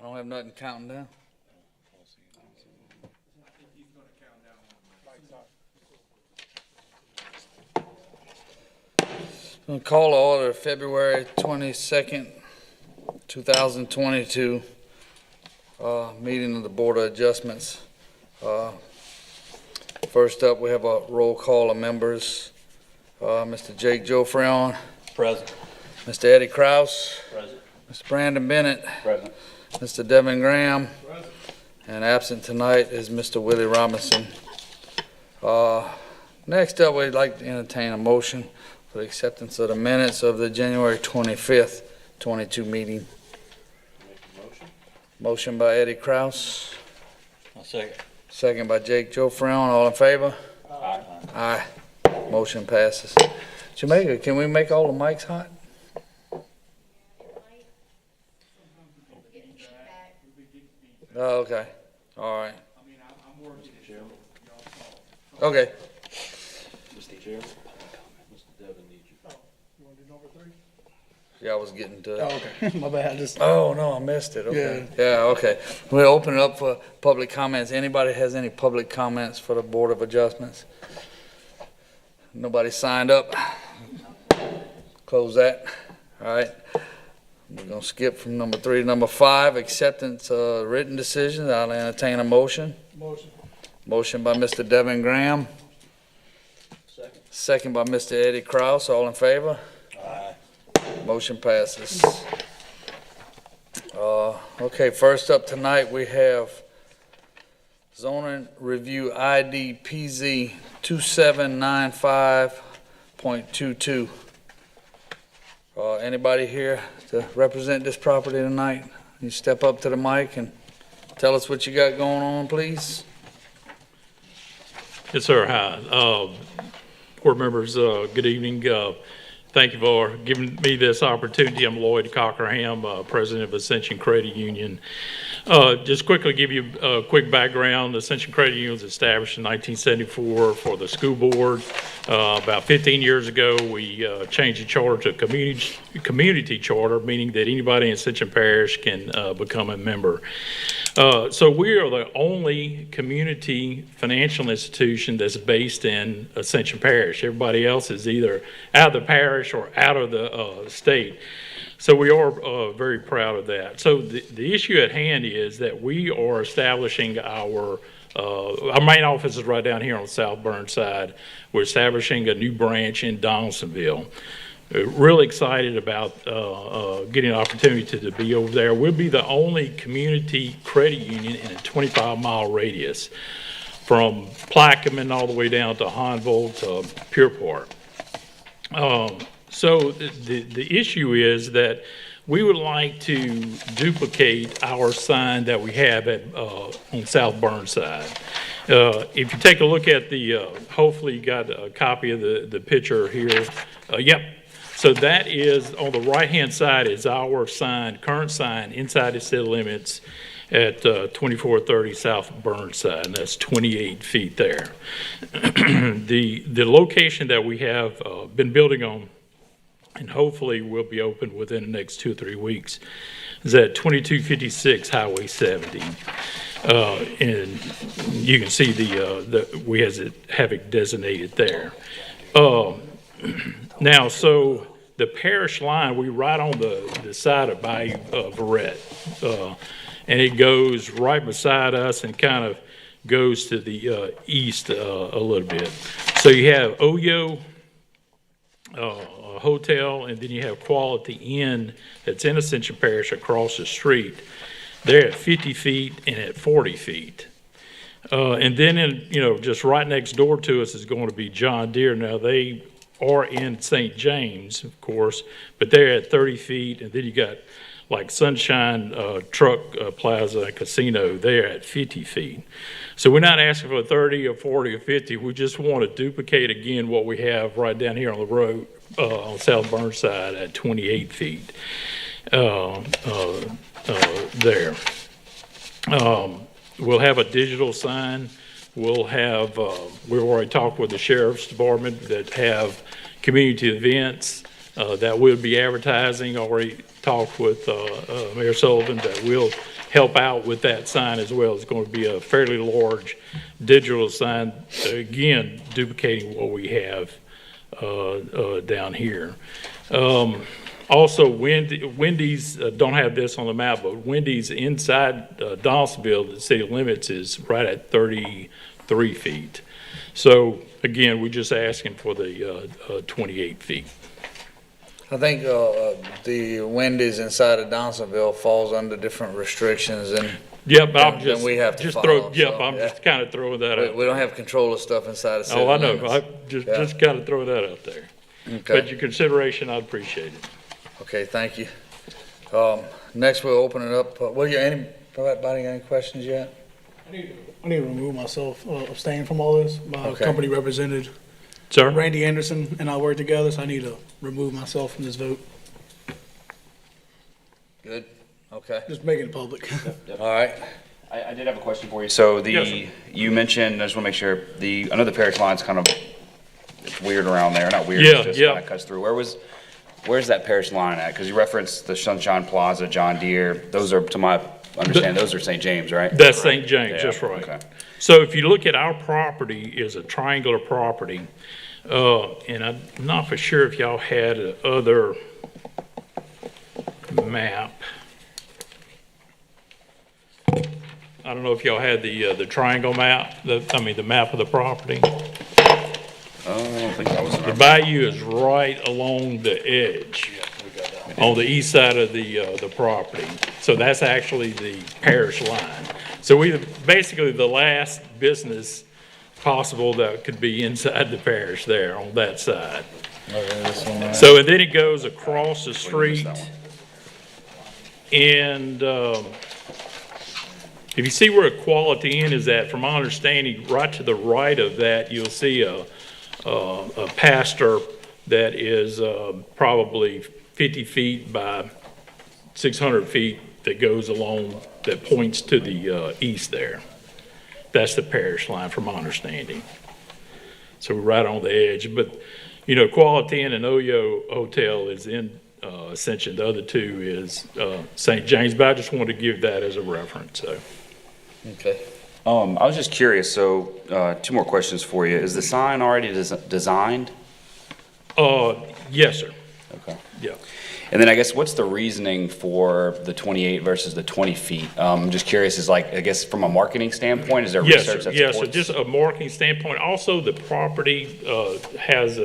don't have nothing counting down. I'll call to order February 22nd, 2022 meeting of the Board of Adjustments. First up, we have a roll call of members. Mr. Jake Jofreon. Present. Mr. Eddie Kraus. Present. Mr. Brandon Bennett. Present. Mr. Devin Graham. Present. And absent tonight is Mr. Willie Robinson. Next up, we'd like to entertain a motion for the acceptance of the minutes of the January 25th, 22 meeting. Make a motion. Motion by Eddie Kraus, I'll second. second by Jake Jofreon. All in favor? Aye. Aye. Motion passes. Jamaica, can we make all the mics hot? Oh, okay. All right. Okay. Mr. Chairman, Mr. Devin needs you. You want to do number 3? Yeah, I was getting to it. Oh, okay. My bad. Oh, no, I missed it. Okay. Yeah, okay. We'll open it up for public comments. Anybody has any public comments for the Board of Adjustments? Nobody signed up? Close that. All right. We're going to skip from number 3 to number 5, acceptance of written decisions. I'll entertain a motion. Motion. Motion by Mr. Devin Graham, Second. second by Mr. Eddie Kraus. All in favor? Aye. Motion passes. Okay, first up tonight, we have zoning review ID PZ 2795.22. Anybody here to represent this property tonight? You step up to the mic and tell us what you got going on, please. Yes, sir. Hi. Board members, good evening. Thank you for giving me this opportunity. I'm Lloyd Cockerham, President of Ascension Credit Union. Just quickly give you a quick background. Ascension Credit Union was established in 1974 for the school board. About 15 years ago, we changed the charter to community charter, meaning that anybody in Ascension Parish can become a member. So we are the only community financial institution that's based in Ascension Parish. Everybody else is either out of the parish or out of the state. So we are very proud of that. So the issue at hand is that we are establishing our main office is right down here on South Burnside. We're establishing a new branch in Donaldsonville. Really excited about getting an opportunity to be over there. We'll be the only community credit union in a 25-mile radius from Plaquemine all the way down to Honville to Pierpont. So the issue is that we would like to duplicate our sign that we have at on South Burnside. If you take a look at the, hopefully you got a copy of the picture here. Yep. So that is, on the right-hand side is our sign, current sign inside the city limits at 2430 South Burnside, and that's 28 feet there. The location that we have been building on, and hopefully will be open within the next 2 or 3 weeks, is at 2256 Highway 70. And you can see we have it designated there. Now, so the parish line, we right on the side of Bayou Verret, and it goes right beside us and kind of goes to the east a little bit. So you have Oyo Hotel, and then you have Quality Inn that's in Ascension Parish across the street. They're at 50 feet and at 40 feet. And then, just right next door to us is going to be John Deere. Now, they are in St. James, of course, but they're at 30 feet. And then you got like Sunshine Truck Plaza and Casino, they're at 50 feet. So we're not asking for 30 or 40 or 50. We just want to duplicate again what we have right down here on the road on South Burnside at 28 feet there. We'll have a digital sign. We'll have, we've already talked with the Sheriff's Department that have community events that we'll be advertising. Already talked with Mayor Sullivan that we'll help out with that sign as well. It's going to be a fairly large digital sign, again, duplicating what we have down here. Also, Wendy's, don't have this on the map, but Wendy's inside Donaldsonville, the city limits, is right at 33 feet. So again, we're just asking for the 28 feet. I think the Wendy's inside of Donaldsonville falls under different restrictions, and Yep, I'm Then just, we have to just follow, throw, yep, so, I'm yeah. just kind of throwing that out. we don't have control of stuff inside of city Oh, I know, limits. I just kind of throw that out there. But Okay, your consideration, I'd appreciate it. okay, thank you. Next, we'll open it up. Anybody got any questions yet? I need to remove myself, abstain from all this. My Okay. company represented Sir? Randy Anderson and I work together, so I need to remove myself from this vote. Good, okay, Just making it public. all right. I did have a question for you. So Yes, sir. you mentioned, I just want to make sure, I know the parish line's kind of, it's weird around there, not weird, Yeah, it's just yeah. kind of cuts through. Where's that parish line at? Because you referenced the Sunshine Plaza, John Deere, those are, to my understanding, those are St. James, right? That's St. James, Yeah, that's right. okay. So if you look at our property is a triangular property, and I'm not for sure if y'all had a other map. I don't know if y'all had the triangle map, the map of the property. Oh, I don't think that was in The our, bayou is right along the edge, on the east side of the property. So that's actually the parish line. So we, basically the last business possible that could be inside the parish there on that side. Okay, this one, right. So, and then it goes across the street, that one. and, if you see where Equality Inn is at, from my understanding, right to the right of that, you'll see a pasture that is, probably 50 feet by 600 feet that goes along, that points to the, east there. That's the parish line, from my understanding. So we're right on the edge, but, Quality Inn and Oyo Hotel is in, Ascension. The other two is, St. James, but I just wanted to give that as a reference, so. Okay, I was just curious, so, two more questions for you. Is the sign already designed? Yes, sir. Okay. Yeah. And then I guess what's the reasoning for the 28 versus the 20 feet? I'm just curious, is like, I guess from a marketing standpoint, is there Yes, research sir. that Yes, so supports? just a marketing standpoint. Also, the property has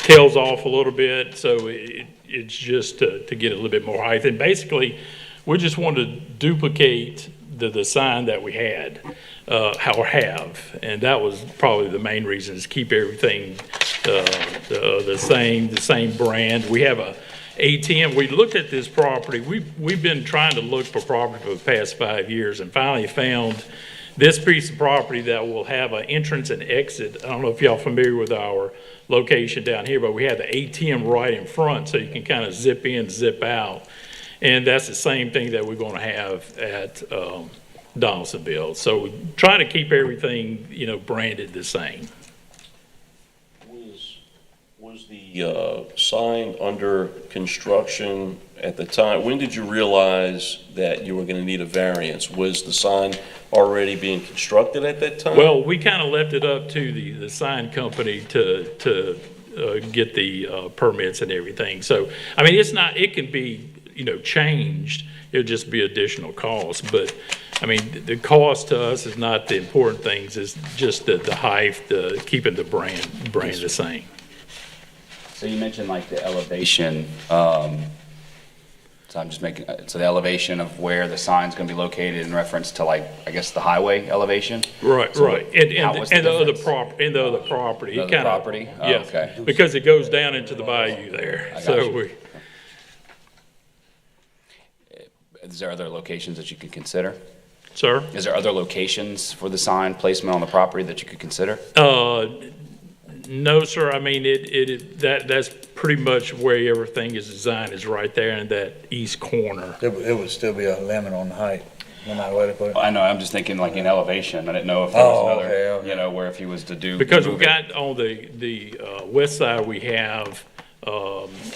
tails off a little bit, so it's just to get a little bit more height. And basically, we just wanted to duplicate the sign that we had, or have, and that was probably the main reason, is keep everything the same brand. We have a ATM. We looked at this property. We've been trying to look for property for the past 5 years, and finally found this piece of property that will have an entrance and exit. I don't know if y'all familiar with our location down here, but we have the ATM right in front, so you can kind of zip in, zip out. And that's the same thing that we're going to have at Donaldsonville. So we try to keep everything, branded the same. Was the sign under construction at the time? When did you realize that you were going to need a variance? Was the sign already being constructed at that time? Well, we kind of left it up to the sign company to get the permits and everything. So, I mean, it can be, changed. It'll just be additional cost. But, I mean, the cost to us is not the important things. It's just the height, keeping the brand the same. So you mentioned like the elevation, so I'm just making, so the elevation of where the sign's gonna be located in reference to like, I guess, the highway elevation? Right, So right. how was the And the other difference? and the other property. The It other kinda- property? Oh, yeah, okay. because it goes down into the bayou there. I got So you. Is there other locations that you could consider? sir? Is there other locations for the sign placement on the property that you could consider? No, sir. I mean, that's pretty much where everything is designed, is right there in that east corner. it would still be a limit on the height, no matter where to put it. I know, I'm just thinking like in elevation. I didn't know if there was Oh, another, okay. where if he was to do. Because we've move it. got on the west side, we have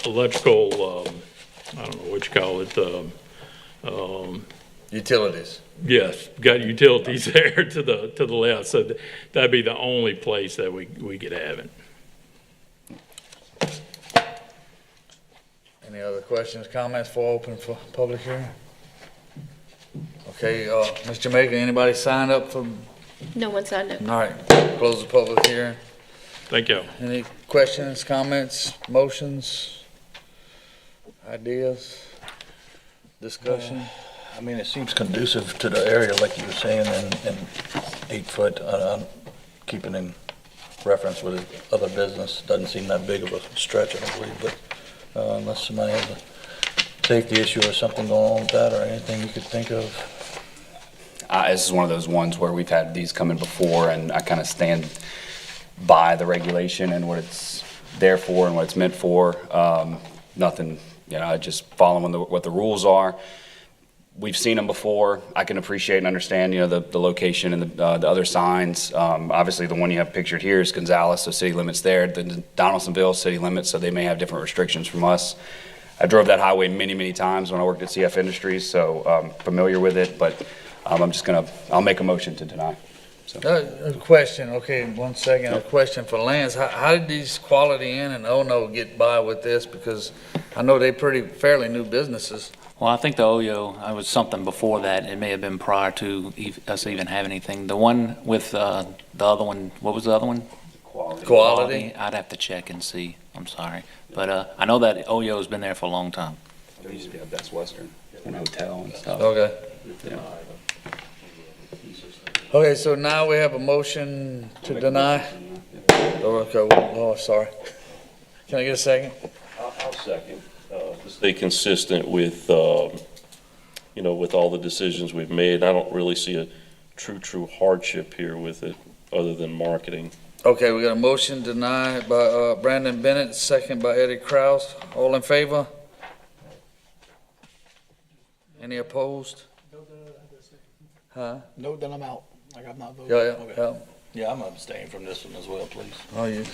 electrical, I don't know what you call it, Utilities. Yes, got utilities there to the left, so that'd be the only place that we could have it. Any other questions, comments for open for public hearing? Okay, Ms. Jamaica, anybody signed up for, No one signed up. all right, close the public hearing. Thank you. Any questions, comments, motions, ideas, discussion? I mean, it seems conducive to the area, like you were saying, and 8 foot, keeping in reference with other business, doesn't seem that big of a stretch, I don't believe, but unless somebody has a safety issue or something going on with that, or anything you could think of. This is one of those ones where we've had these come in before, and I kind of stand by the regulation and what it's there for and what it's meant for. Nothing, I just following what the rules are. We've seen them before. I can appreciate and understand, the location and the other signs. Obviously, the one you have pictured here is Gonzales, so city limits there. The Donaldsonville, city limits, so they may have different restrictions from us. I drove that highway many, many times when I worked at CF Industries, so I'm familiar with it, but I'll make a motion to deny. So. A question, okay, 1 second, a question for Lance. How did these Quality Inn and Ono get by with this? Because I know they're fairly new businesses. Well, I think the OYO, I was something before that. It may have been prior to us even having anything. The one with the other one, what was the other one? Quality? I'd have to check and see. I'm sorry. But I know that OYO's been there for a long time. There used to be a Best Western, an hotel and stuff. Okay. Yeah. Okay, so now we have a motion to deny? Oh, sorry. Can I get a second? I'll second. To stay consistent with, with all the decisions we've made. I don't really see a true hardship here with it, other than marketing. Okay, we got a motion denied by Brandon Bennett, second by Eddie Kraus. All in favor? Any opposed? Huh? No, then I'm out. Like I'm not voting. Yeah, Okay. yeah. Yeah, I'm abstaining from this one as well, please. Oh, you.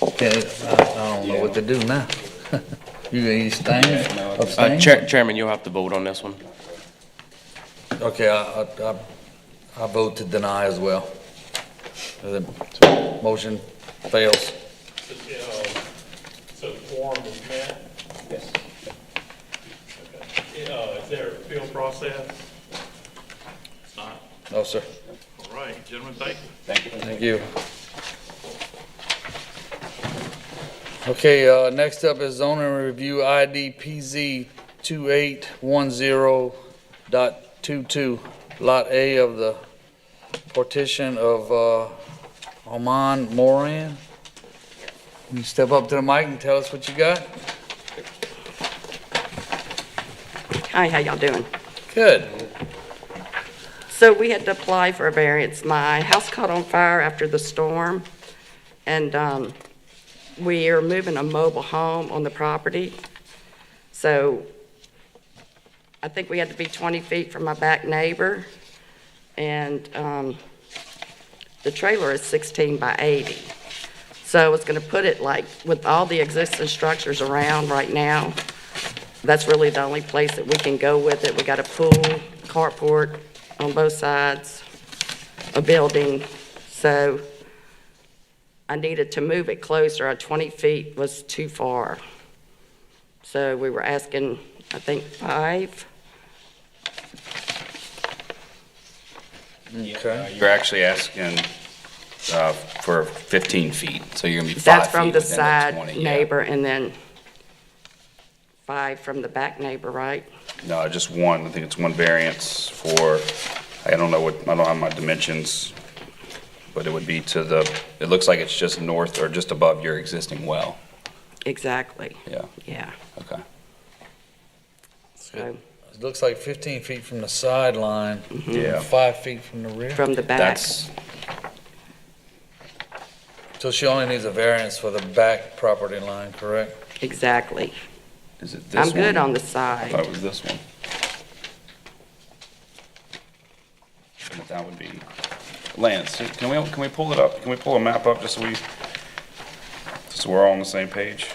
Okay, I don't know what to do now. You staying, abstain? Chairman, you'll have to vote on this one. Okay, I vote to deny as well. The motion fails. So the quorum is met? Yes. Is there a appeal process? It's not. No, sir. All right, gentlemen, thank you. Thank you. Thank you. Okay, next up is zoning review ID PZ 2810.22, Lot A of the partition of Armand Moran. Can you step up to the mic and tell us what you got? Hi, how y'all doing? Good. So we had to apply for a variance. My house caught on fire after the storm, and we are moving a mobile home on the property. So I think we had to be 20 feet from my back neighbor, and the trailer is 16 by 80. So it's gonna put it like, with all the existing structures around right now, that's really the only place that we can go with it. We got a pool, carport on both sides, a building. So I needed to move it closer. 20 feet was too far. So we were asking, I think, 5. Okay. You're actually asking for 15 feet, so you're gonna be 5 feet That's from the within 20, side yeah. neighbor, and then 5 from the back neighbor, right? No, just one. I think it's one variance for, I don't have my dimensions, but it would be it looks like it's just north or just above your existing well. Exactly, Yeah, yeah. okay. So, It looks like 15 feet from the sideline, Yeah. 5 feet from the rear. from the back. That's, So she only needs a variance for the back property line, correct? Exactly. is it this one? I'm good on the I side. thought it was this one. But that would be, Lance, can we pull it up? Can we pull a map up just so we're all on the same page?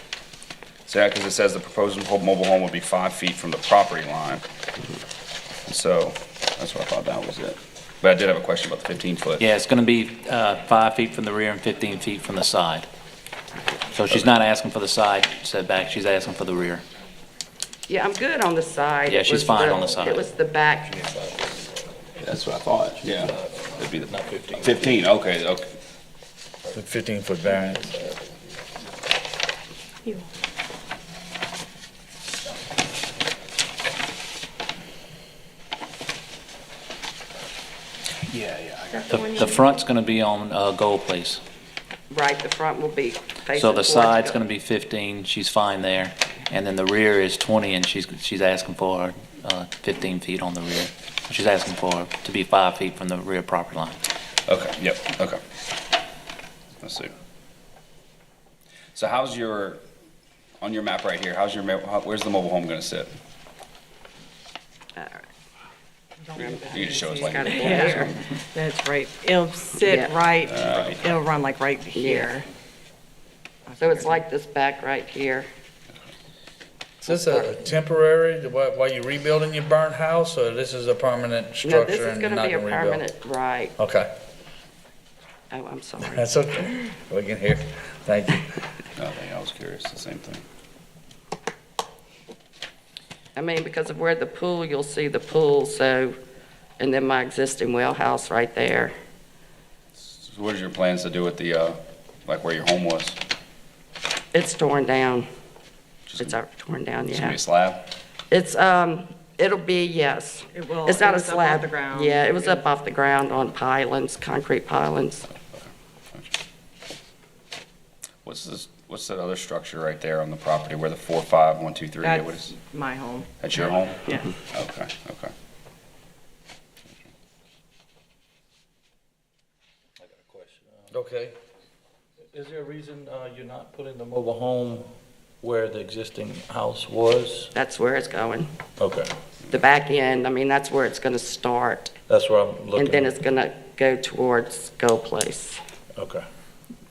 So, yeah, because it says the proposed mobile home would be 5 feet from the property line. So, that's what I thought that was it. But I did have a question about the 15-foot. Yeah, it's going to be 5 feet from the rear and 15 feet from the side. So she's not asking for the side setback, she's asking for the rear. Yeah, I'm good on the side. Yeah, It she's was fine the- on the side. It was the back. That's what I thought, yeah. It'd be the 15, okay, okay. 15-foot variance. The front's going to be on Gold Place. Right, the front will be facing So the towards side's Gold. going to be 15, she's fine there. And then the rear is 20, and she's asking for 15 feet on the rear. She's asking for to be 5 feet from the rear property line. Okay, yep, okay. Let's see. So how's your, on your map right here, where's the mobile home gonna sit? All right. You can just show us Got like, it there. That's right. It'll sit Yeah. right, it'll run like right here. So it's like this back right here. Is this a temporary, while you're rebuilding your burnt house, or this is a permanent No, structure this is and you're gonna not be a gonna rebuild? permanent, right. Okay, Oh, I'm sorry. that's okay. We can hear. Thank you. nothing, I was curious, the same thing. I mean, because of where the pool, you'll see the pool, so, and then my existing well house right there. So what are your plans to do with the, like where your home was? It's torn down. Just It's torn down, It's gonna be yeah. a slab? It's, it'll be, yes. It will. It's not it a was up off slab. the ground. Yeah, it was up off the ground on pylons, concrete pylons. What's that other structure right there on the property where the 4, 5, 1, 2, 3, what is, That's my home. that's your home? Yeah. Okay, okay. Okay. Is there a reason you're not putting the mobile home where the existing house was? That's where it's going. Okay, The back end, I mean, that's where it's gonna start. that's where I'm looking. And then it's gonna go towards Gold Place. Okay,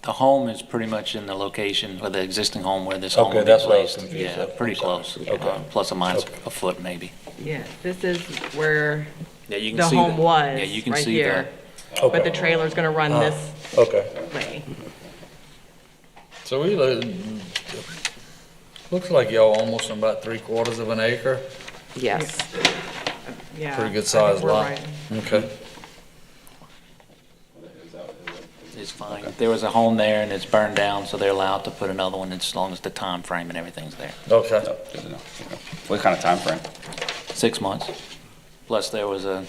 The home is pretty much in the location of the existing home where this home Okay, will be that's what I was placed. confused Yeah, at. pretty I'm sorry. close. Okay. Plus or minus Okay. a foot maybe. Yeah, this is where Yeah, you can the see home was, Yeah, you can right see here. okay. But the trailer's gonna run this Okay, way. So we, looks like y'all almost about 3/4 of an acre. Yes. Yeah. Pretty good I think sized we're lot. right. Okay. It's fine. There was a home there and it's burned down, so they're allowed to put another one as long as the time frame and everything's there. Okay. No, good to know. Okay. What kind of time frame? 6 months. Plus there was a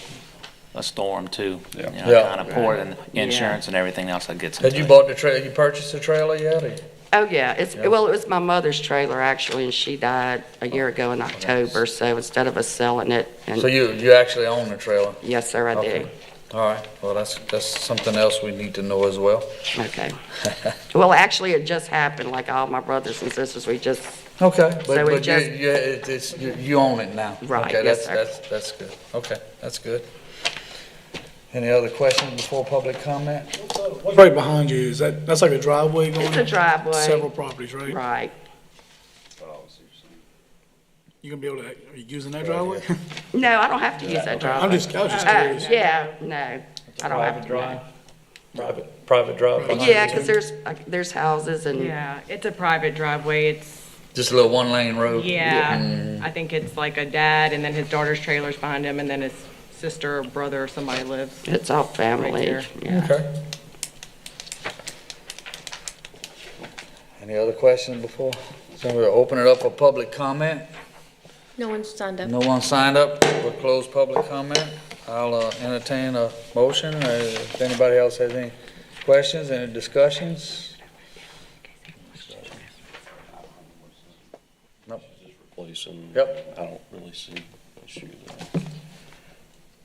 storm too. Yeah. You know, Yeah. kind of poured and insurance and everything else that gets Had into you it. bought the trailer, you purchased the trailer yet, or? Oh, yeah, well, it was my mother's trailer actually, and she died a year ago in October, so instead of us selling it, So and, you actually own the trailer? yes, sir, I do. Okay. All right, well, that's something else we need to know as well. Okay. Well, actually, it just happened, like all my brothers and sisters, we just, Okay, So we but just- you own it now? Right, Okay, yes, sir. That's good. Okay, that's good. Any other questions before public comment? What's right behind you? That's like a driveway going? it's a driveway. Several properties, right? Right. You gonna be able to, are you using that driveway? No, I don't have to use that driveway. I was just curious. Yeah, no, I don't have to. private drive behind Yeah, you? because there's houses and, Yeah, it's a private driveway. It's, Just a little one-lane road? yeah, I think it's like a dad and then his daughter's trailer's behind him and then his sister or brother or somebody lives. it's all family, there. yeah. Okay. Any other questions before? So we'll open it up for public comment. No one's signed up. No one signed up. We'll close public comment. I'll entertain a motion, or if anybody else has any questions, any discussions? Replacing. Yep. I don't really see an issue there.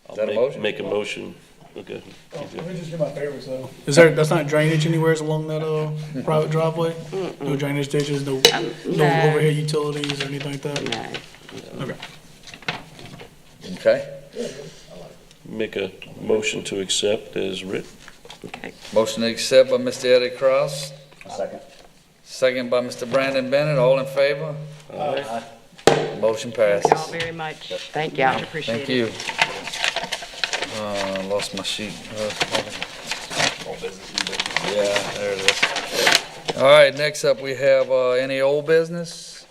I'll that a make- motion? Make a motion. Okay. Let me just get my favorites though. Is there, that's not drainage anywhere along that, private driveway? No drainage ditches, no no. overhead utilities or anything like that? No. Okay. Okay. Make a motion to accept as written. Okay. Motion to accept by Mr. Eddie Cross, Second. Second by Mr. Brandon Bennett, all in favor? Motion Thank y'all passes. very much. Thank y'all. Much appreciated. Thank you. Lost my sheet. Yeah, there it is. All right, next up, we have, any old business?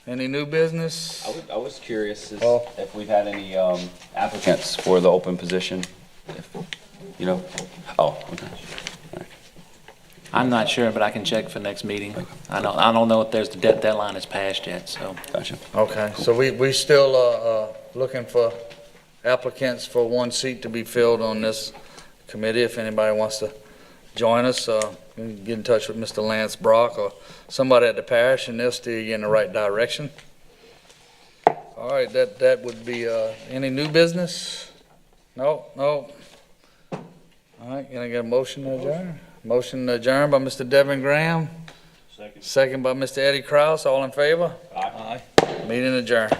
Any new business? I was curious Oh. if we've had any applicants for the open position, if, you know, okay. I'm not sure, but I can check for next meeting. I don't know if there's, the deadline is passed yet, so. Gotcha. Okay, so we still, looking for applicants for one seat to be filled on this committee. If anybody wants to join us, you can get in touch with Mr. Lance Brock or somebody at the parish, and they'll steer you in the right direction. All right, that would be, any new business? No. All right, can I get a motion to adjourn? Motion to adjourn by Mr. Devin Graham. Second by Mr. Eddie Kraus, all in favor? Aye. Meeting adjourned.